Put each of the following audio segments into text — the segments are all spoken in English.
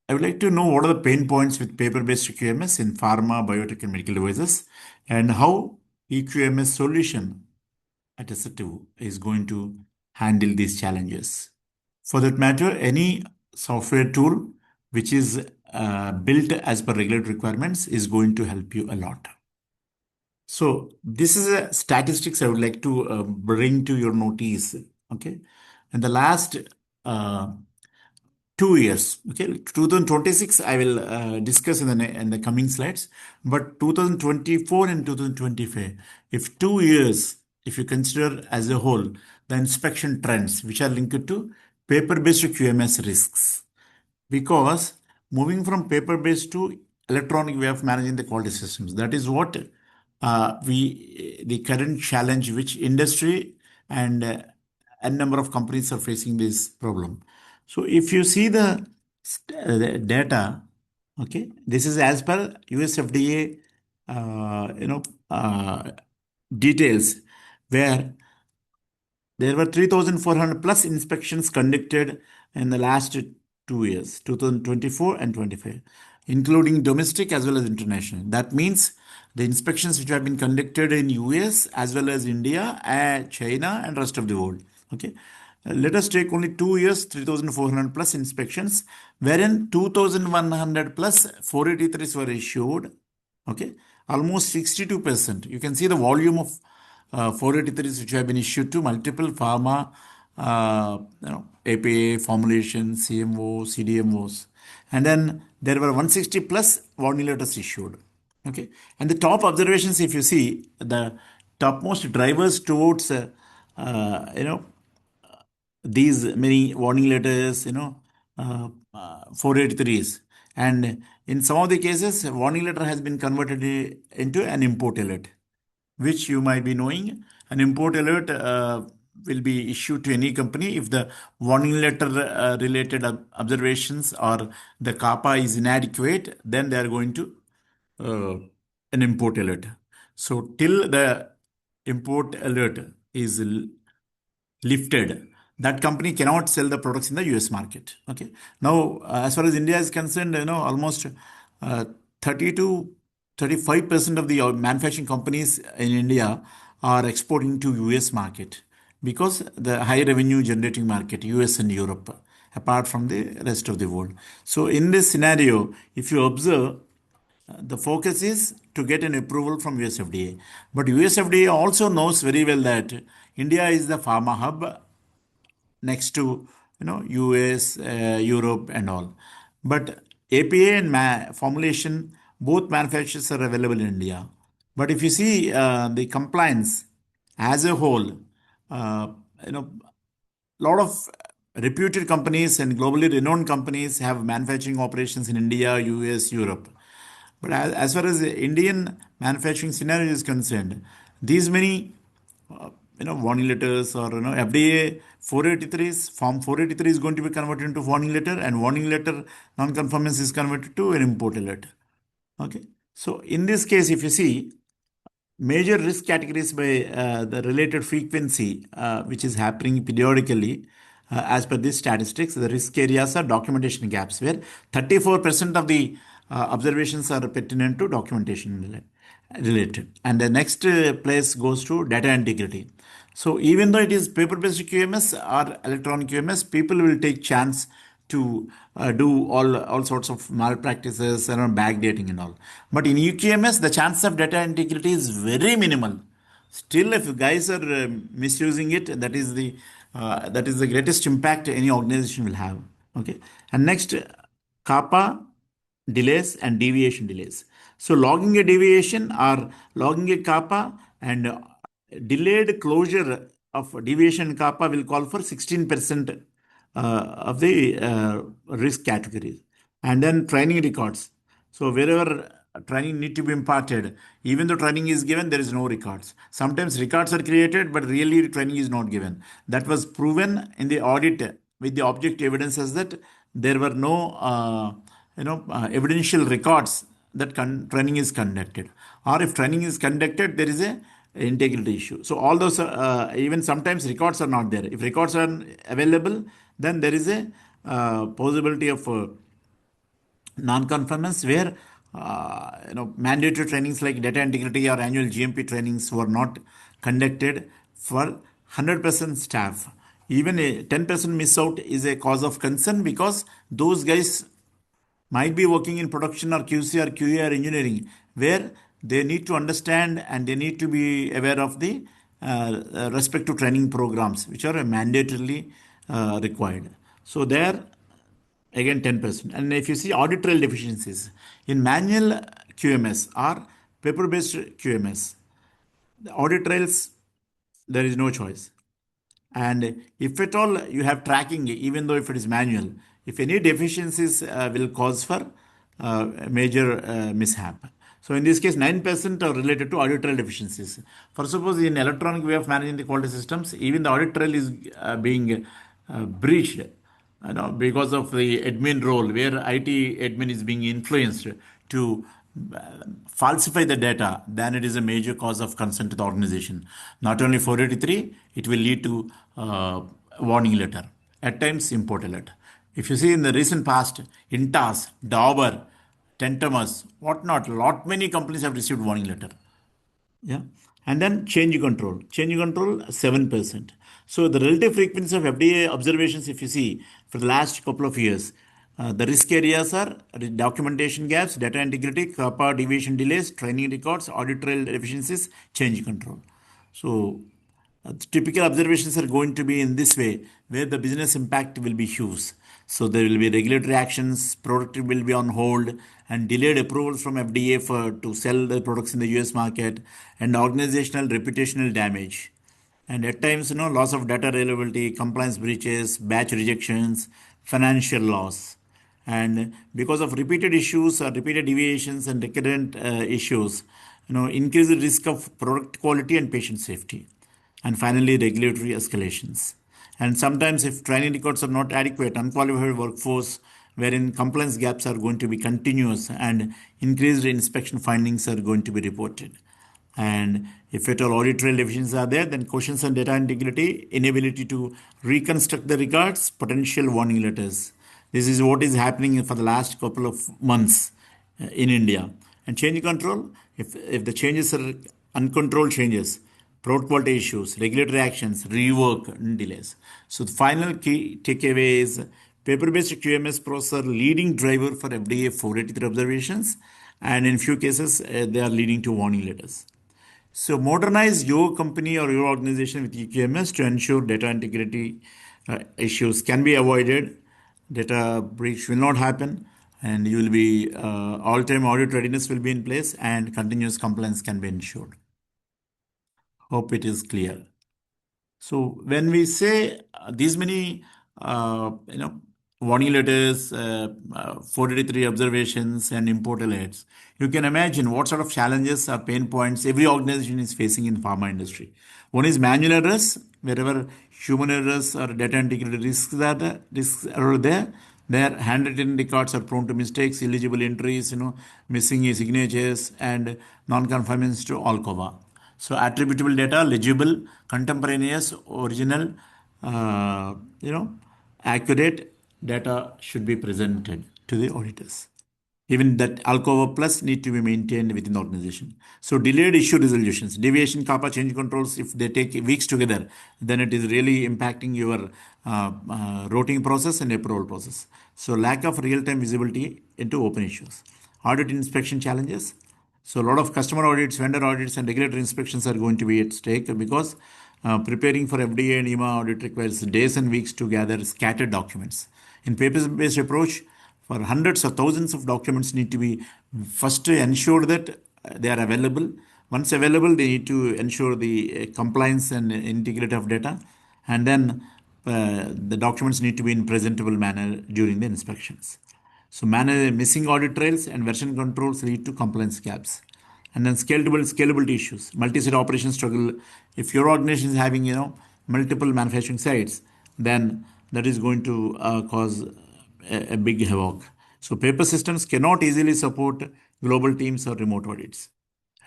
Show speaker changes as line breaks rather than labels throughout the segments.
I would like to know what are the pain points with paper-based QMS in pharma, biotech, and medical devices, and how EQMS solution at Assurtiv is going to handle these challenges. For that matter, any software tool which is built as per regulatory requirements is going to help you a lot. So this is a statistics I would like to bring to your notice. Okay, in the last uh, 2 years, okay, 2026 I will discuss in in the coming slides, but 2024 and 2025, if 2 years, if you consider as a whole the inspection trends which are linked to paper-based QMS risks, because moving from paper-based to electronic way of managing the quality systems, that is what we the current challenge which industry and a number of companies are facing this problem. So if you see the data, okay, this is as per US FDA, details, where there were 3,400 plus inspections conducted in the last 2 years, 2024 and 25, including domestic as well as international. That means the inspections which have been conducted in US as well as India, China, and rest of the world. Okay. Let us take only 2 years, 3,400 plus inspections, wherein 2,100 plus 483s were issued. Okay, almost 62%. You can see the volume of 483s which have been issued to multiple pharma, APA, formulations, CMO, CDMOs. And then there were 160 plus warning letters issued. Okay, and the top observations, if you see, the topmost drivers towards, you know, these many warning letters, 483s. And in some of the cases, warning letter has been converted into an import alert, which you might be knowing. An import alert will be issued to any company if the warning letter related observations or the CAPA is inadequate, then they are going to uh, an import alert. So till the import alert is lifted, that company cannot sell the products in the US market. Okay. Now, as far as India is concerned, almost 30 to 35% of the manufacturing companies in India are exporting to US market because the high revenue generating market, US and Europe, apart from the rest of the world. So in this scenario, if you observe, the focus is to get an approval from US FDA. But US FDA also knows very well that India is the pharma hub next to US, Europe, and all. But APA and formulation, both manufacturers are available in India. But if you see the compliance as a whole, uh, you know, lot of reputed companies and globally renowned companies have manufacturing operations in India, US, Europe. But as far as the Indian manufacturing scenario is concerned, these many warning letters or FDA 483s, form 483 is going to be converted into warning letter, and warning letter non-conformance is converted to an import alert. Okay. So in this case, if you see major risk categories by the related frequency, which is happening periodically, as per these statistics, the risk areas are documentation gaps, where 34% of the observations are pertinent to documentation related. And the next place goes to data integrity. So even though it is paper-based QMS or electronic QMS, people will take chance to do all sorts of malpractices and backdating and all. But in EQMS, the chance of data integrity is very minimal. Still, if guys are misusing it, that is the greatest impact any organization will have. Okay, and next, CAPA delays and deviation delays. So logging a deviation or logging a CAPA and delayed closure of deviation CAPA will call for 16% of the risk categories. And then training records. So wherever training need to be imparted, even though training is given, there is no records. Sometimes records are created, but really training is not given. That was proven in the audit with the objective evidences that there were no evidential records that training is conducted, or if training is conducted, there is a integrity issue. So all those, even sometimes records are not there. If records are available, then there is a possibility of non-conformance where mandatory trainings like data integrity or annual GMP trainings were not conducted for 100% staff. Even a 10% miss out is a cause of concern because those guys might be working in production or QC or QA or engineering, where they need to understand and they need to be aware of the respective training programs, which are mandatorily required. So there, again 10%. And if you see audit trail deficiencies in manual QMS or paper-based QMS, the audit trails, there is no choice. And if at all you have tracking, even though if it is manual, if any deficiencies will cause for major mishap. So in this case, 9% are related to audit trail deficiencies. For suppose in electronic way of managing the quality systems, even the audit trail is being breached, because of the admin role, where IT admin is being influenced to uh, falsify the data, then it is a major cause of concern to the organization. Not only 483, it will lead to warning letter, at times import alert. If you see in the recent past, Intas, Dauber, Tentamus, whatnot, lot many companies have received warning letter. Yeah. And then change control. Change control, 7%. So the relative frequency of FDA observations, if you see, for the last couple of years, the risk areas are documentation gaps, data integrity, CAPA deviation delays, training records, audit trail deficiencies, change control. So typical observations are going to be in this way, where the business impact will be huge. So there will be regulatory actions, product will be on hold, and delayed approvals from FDA for to sell the products in the US market, and organizational reputational damage. And at times, loss of data availability, compliance breaches, batch rejections, financial loss. And because of repeated issues or repeated deviations and recurrent issues, increase the risk of product quality and patient safety. And finally, regulatory escalations. And sometimes, if training records are not adequate, unqualified workforce, wherein compliance gaps are going to be continuous and increased inspection findings are going to be reported. And if at all audit trail deficiencies are there, then questions on data integrity, inability to reconstruct the records, potential warning letters. This is what is happening for the last couple of months in India. And change control, if the changes are uncontrolled changes, product quality issues, regulatory actions, rework, and delays. So the final key takeaway is paper-based QMS process are leading driver for FDA 483 observations, and in few cases they are leading to warning letters. So modernize your company or your organization with EQMS to ensure data integrity issues can be avoided, data breach will not happen, and you will be all-time audit readiness will be in place, and continuous compliance can be ensured. Hope it is clear. So when we say these many, warning letters, 483 observations, and import alerts, you can imagine what sort of challenges or pain points every organization is facing in pharma industry. One is manual errors, wherever human errors or data integrity risks are there. Their handwritten records are prone to mistakes, illegible entries, missing signatures, and non-conformance to Alcova. So attributable data, legible, contemporaneous, original, uh, you know, accurate data should be presented to the auditors. Even that Alcova Plus need to be maintained within the organization. So delayed issue resolutions, deviation, CAPA change controls, if they take weeks together, then it is really impacting your routing process and approval process. So lack of real-time visibility into open issues. Audit inspection challenges. So a lot of customer audits, vendor audits, and regulatory inspections are going to be at stake because preparing for FDA and EMA audit requires days and weeks to gather scattered documents. In paper-based approach, for hundreds or thousands of documents need to be first ensure that they are available. Once available, they need to ensure the compliance and integrity of data, and then the documents need to be in presentable manner during the inspections. So manage missing audit trails and version controls lead to compliance gaps. And then scalability issues, multi-site operation struggle. If your organization is having multiple manufacturing sites, then that is going to cause a big havoc. So paper systems cannot easily support global teams or remote audits.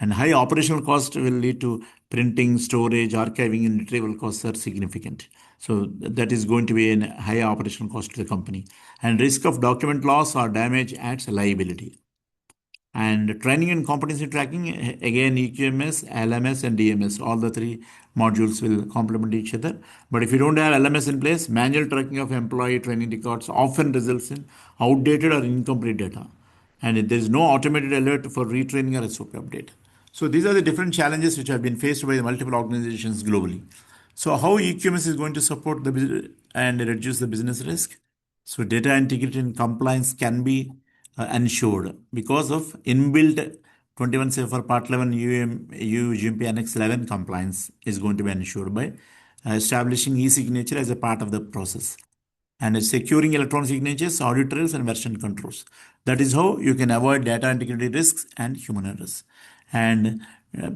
And high operational cost will lead to printing, storage, archiving, and retrieval costs are significant. So that is going to be a high operational cost to the company. And risk of document loss or damage adds a liability. And training and competency tracking, again, EQMS, LMS, and DMS, all the three modules will complement each other. But if you don't have LMS in place, manual tracking of employee training records often results in outdated or incomplete data. And there is no automated alert for retraining or SOP update. So these are the different challenges which have been faced by multiple organizations globally. So how EQMS is going to support the and reduce the business risk? So data integrity and compliance can be ensured because of inbuilt 21 CFR Part 11 EU GMP Annex 11 compliance is going to be ensured by establishing e-signature as a part of the process and securing electronic signatures, audit trails, and version controls. That is how you can avoid data integrity risks and human errors. And uh,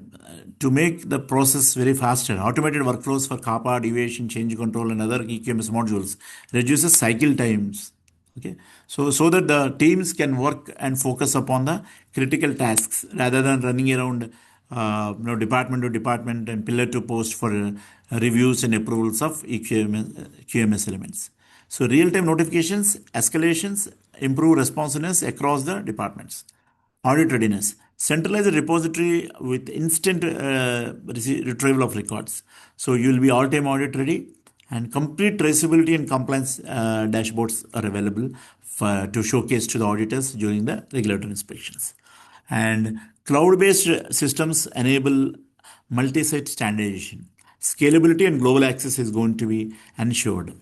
to make the process very faster, automated workflows for CAPA, deviation, change control, and other EQMS modules reduces cycle times. Okay, so that the teams can work and focus upon the critical tasks rather than running around department to department and pillar to post for reviews and approvals of QMS elements. So real-time notifications, escalations, improve responsiveness across the departments. Audit readiness. Centralize a repository with instant retrieval of records. So you will be all-time audit ready, and complete traceability and compliance dashboards are available to showcase to the auditors during the regulatory inspections. And cloud-based systems enable multi-site standardization. Scalability and global access is going to be ensured.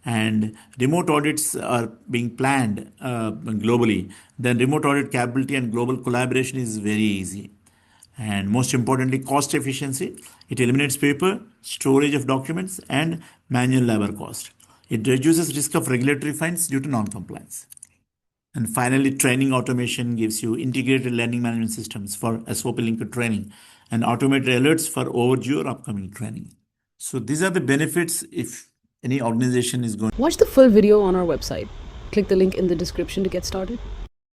And remote audits are being planned globally. Then remote audit capability and global collaboration is very easy. And most importantly, cost efficiency. It eliminates paper, storage of documents, and manual labor cost. It reduces risk of regulatory fines due to non-compliance. And finally, training automation gives you integrated learning management systems for SOP linked training and automated alerts for overdue or upcoming training. So these are the benefits if any organization is going.
Watch the full video on our website. Click the link in the description to get started.